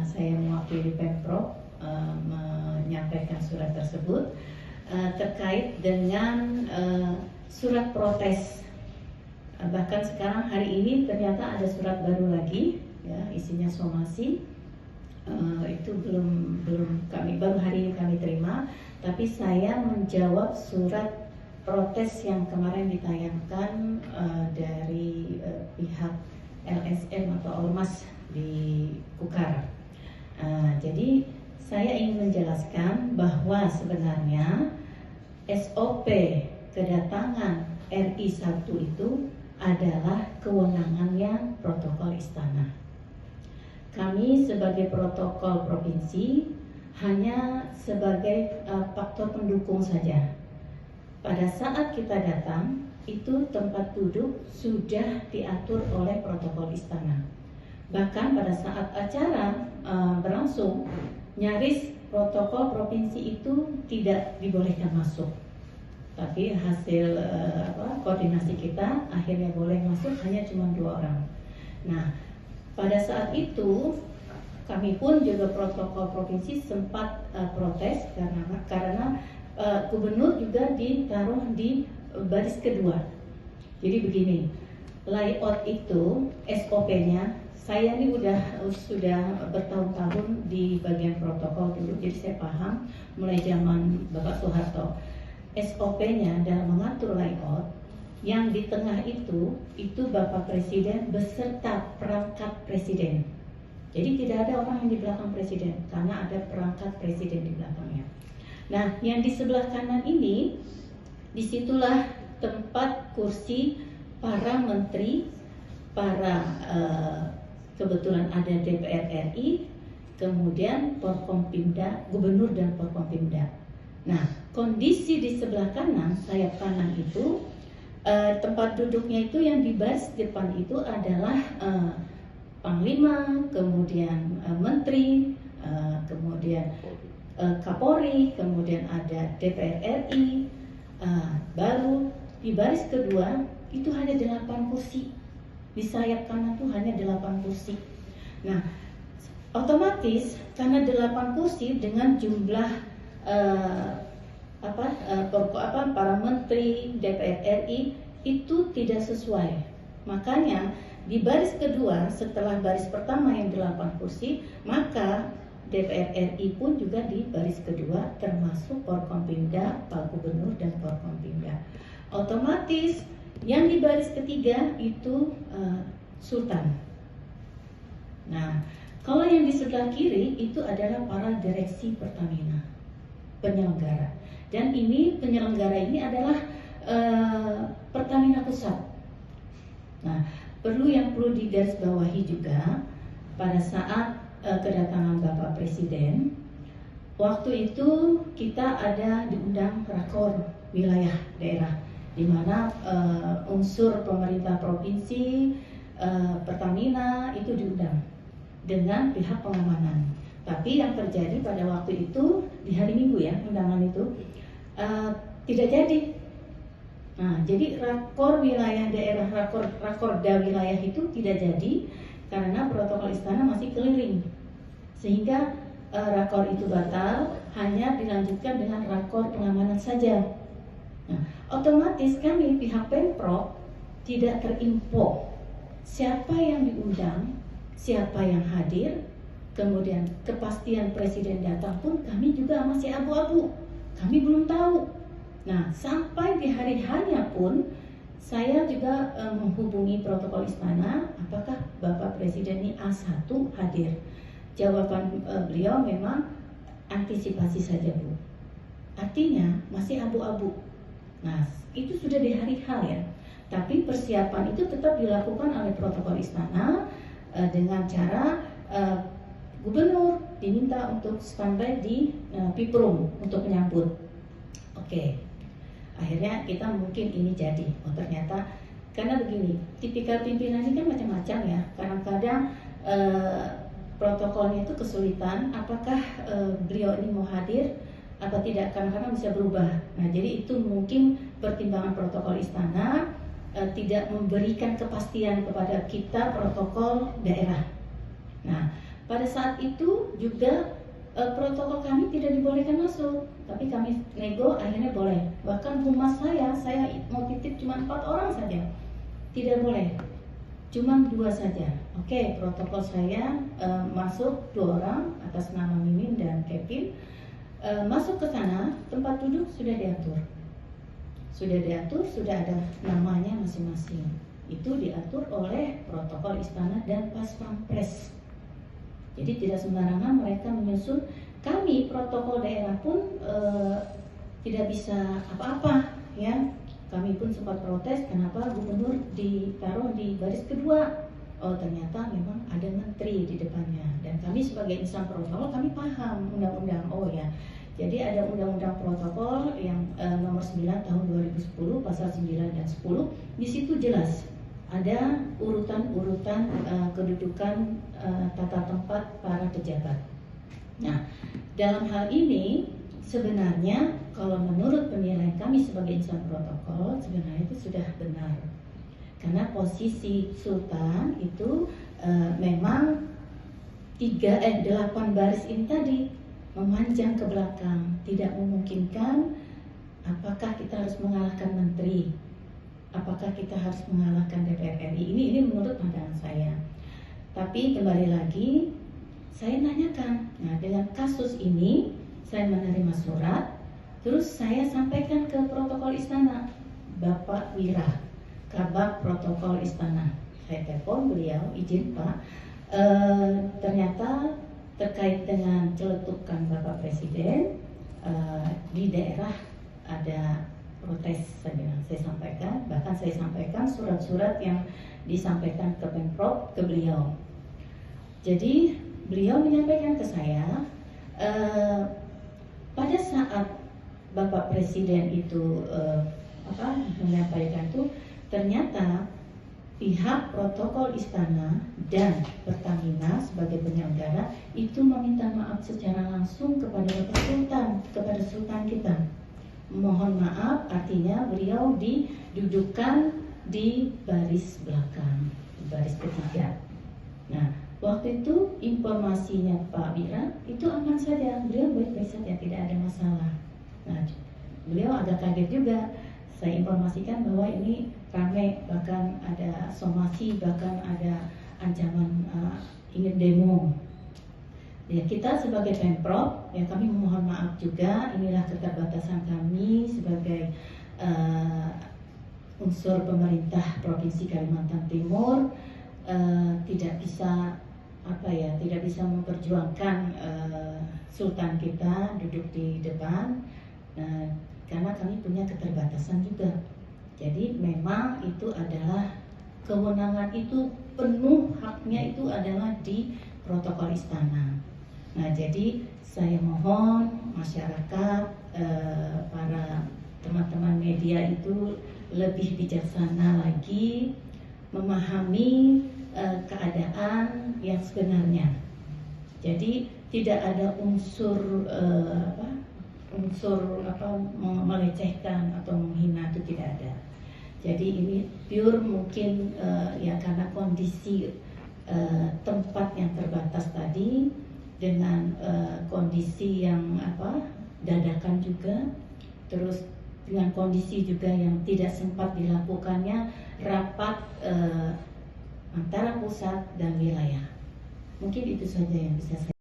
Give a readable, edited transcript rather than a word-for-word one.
saya mewakili Pemprov menyampaikan surat tersebut terkait dengan surat protes. Bahkan sekarang hari ini ternyata ada surat baru lagi, ya, isinya somasi. Itu belum baru hari ini kami terima, tapi saya menjawab surat protes yang kemarin ditayangkan dari pihak LSM atau Ormas di Kukar. Jadi saya ingin menjelaskan bahwa sebenarnya SOP kedatangan RI 1 itu adalah kewenangannya protokol istana. Kami sebagai protokol provinsi hanya sebagai faktor pendukung saja. Pada saat kita datang, itu tempat duduk sudah diatur oleh protokol istana. Bahkan pada saat acara berlangsung, nyaris protokol provinsi itu tidak dibolehkan masuk. Tapi hasil koordinasi kita akhirnya boleh masuk hanya cuma 2 orang. Nah, pada saat itu kami pun juga protokol provinsi sempat protes karena gubernur juga ditaruh di baris kedua. Jadi begini, layout itu SOP-nya, saya ini sudah bertahun-tahun di bagian protokol dulu, jadi saya paham mulai zaman Bapak Soeharto. SOP-nya dalam mengatur layout, yang di tengah itu Bapak Presiden beserta perangkat presiden. Jadi tidak ada orang yang di belakang presiden, karena ada perangkat presiden di belakangnya. Nah, yang di sebelah kanan ini, disitulah tempat kursi para menteri, kebetulan ada DPR RI, kemudian Forkompimda, gubernur dan Forkompimda. Nah, kondisi di sebelah kanan, sayap kanan itu, tempat duduknya itu yang di baris depan itu adalah Panglima, kemudian Menteri, kemudian Kapolri, kemudian ada DPR RI, baru di baris kedua itu hanya 8 kursi. Di sayap kanan itu hanya 8 kursi. Nah, otomatis karena 8 kursi dengan jumlah para menteri DPR RI itu tidak sesuai. Makanya di baris kedua setelah baris pertama yang 8 kursi, maka DPR RI pun juga di baris kedua, termasuk Forkompimda, Pak Gubernur dan Forkompimda. Otomatis yang di baris ketiga itu Sultan. Nah, kalau yang di sebelah kiri itu adalah para direksi Pertamina, penyelenggara. Dan ini penyelenggara ini adalah Pertamina Pusat. Nah, perlu digarisbawahi juga pada saat kedatangan Bapak Presiden, waktu itu kita ada diundang rakor wilayah daerah, di mana unsur pemerintah provinsi, Pertamina itu diundang dengan pihak pengamanan. Tapi yang terjadi pada waktu itu di hari Minggu ya, undangan itu tidak jadi. Nah, jadi rakor wilayah daerah, rakorda wilayah itu tidak jadi karena protokol istana masih keliling, sehingga rakor itu batal, hanya dilanjutkan dengan rakor pengamanan saja. Nah, otomatis kami pihak Pemprov tidak terinfo siapa yang diundang, siapa yang hadir, kemudian kepastian presiden datang pun kami juga masih abu-abu, kami belum tahu. Nah, sampai di hari hanya pun saya juga menghubungi protokol istana, apakah Bapak Presiden ini A1 hadir? Jawaban beliau memang antisipasi saja, Bu. Artinya masih abu-abu. Nah, itu sudah di hari H ya. Tapi persiapan itu tetap dilakukan oleh protokol istana dengan cara gubernur diminta untuk standby di Piprum untuk menyambut. Oke. Akhirnya kita mungkin ini jadi, ternyata karena begini, tipikal pimpinan ini kan macam-macam ya. Kadang-kadang protokolnya itu kesulitan, apakah beliau ini mau hadir atau tidak, kadang-kadang bisa berubah. Nah, jadi itu mungkin pertimbangan protokol istana tidak memberikan kepastian kepada kita protokol daerah. Nah, pada saat itu juga protokol kami tidak dibolehkan masuk, tapi kami nego akhirnya boleh. Bahkan humas saya mau titip cuma 4 orang saja, tidak boleh, cuma 2 saja. Oke, protokol saya masuk 2 orang atas nama Mimin dan Kevin. Masuk ke sana, tempat duduk sudah diatur, sudah ada namanya masing-masing. Itu diatur oleh protokol istana dan pas pampres. Jadi tidak sembarangan mereka menyusun. Kami protokol daerah pun tidak bisa apa-apa, ya. Kami pun sempat protes kenapa gubernur ditaruh di baris kedua. Oh, ternyata memang ada menteri di depannya. Dan kami sebagai insan protokol kami paham undang-undang. Oh ya, jadi ada undang-undang protokol yang nomor 9 tahun 2010 pasal 9 dan 10. Di situ jelas ada urutan-urutan kedudukan tata tempat para pejabat. Nah, dalam hal ini sebenarnya kalau menurut penilaian kami sebagai insan protokol sebenarnya itu sudah benar. Karena posisi sultan itu memang 8 baris ini tadi memanjang ke belakang, tidak memungkinkan. Apakah kita harus mengalahkan menteri? Apakah kita harus mengalahkan DPR RI? Ini menurut pandangan saya. Tapi kembali lagi, saya nanyakan. Nah, dengan kasus ini, saya menerima surat, terus saya sampaikan ke protokol istana, Bapak Wira, Kabak Protokol Istana. Saya telepon beliau, izin Pak, ternyata terkait dengan celetukan Bapak Presiden di daerah ada protes. Saya sampaikan, bahkan saya sampaikan surat-surat yang disampaikan ke Pemprov ke beliau. Jadi beliau menyampaikan ke saya pada saat Bapak Presiden itu menyampaikan itu, ternyata pihak protokol istana dan Pertamina sebagai penyelenggara itu meminta maaf secara langsung kepada Bapak Sultan, kepada Sultan kita. Mohon maaf, artinya beliau didudukan di baris belakang, di baris ketiga. Nah, waktu itu informasinya Pak Wira itu aman saja, beliau baik-baik saja, tidak ada masalah. Nah, beliau agak kaget juga. Saya informasikan bahwa ini ramai, bahkan ada somasi, bahkan ada ancaman ingin demo. Ya, kita sebagai Pemprov, ya kami memohon maaf juga. Inilah keterbatasan kami sebagai unsur pemerintah Provinsi Kalimantan Timur, tidak bisa tidak bisa memperjuangkan Sultan kita duduk di depan, karena kami punya keterbatasan juga. Jadi memang itu adalah kewenangan, itu penuh haknya itu adalah di protokol istana. Nah, jadi saya mohon masyarakat, para teman-teman media itu lebih bijaksana lagi, memahami keadaan yang sebenarnya. Jadi tidak ada unsur melecehkan atau menghina, itu tidak ada. Jadi ini pure mungkin ya karena kondisi tempat yang terbatas tadi, dengan kondisi yang dadakan juga, terus dengan kondisi juga yang tidak sempat dilakukannya rapat antara pusat dan wilayah. Mungkin itu saja yang bisa saya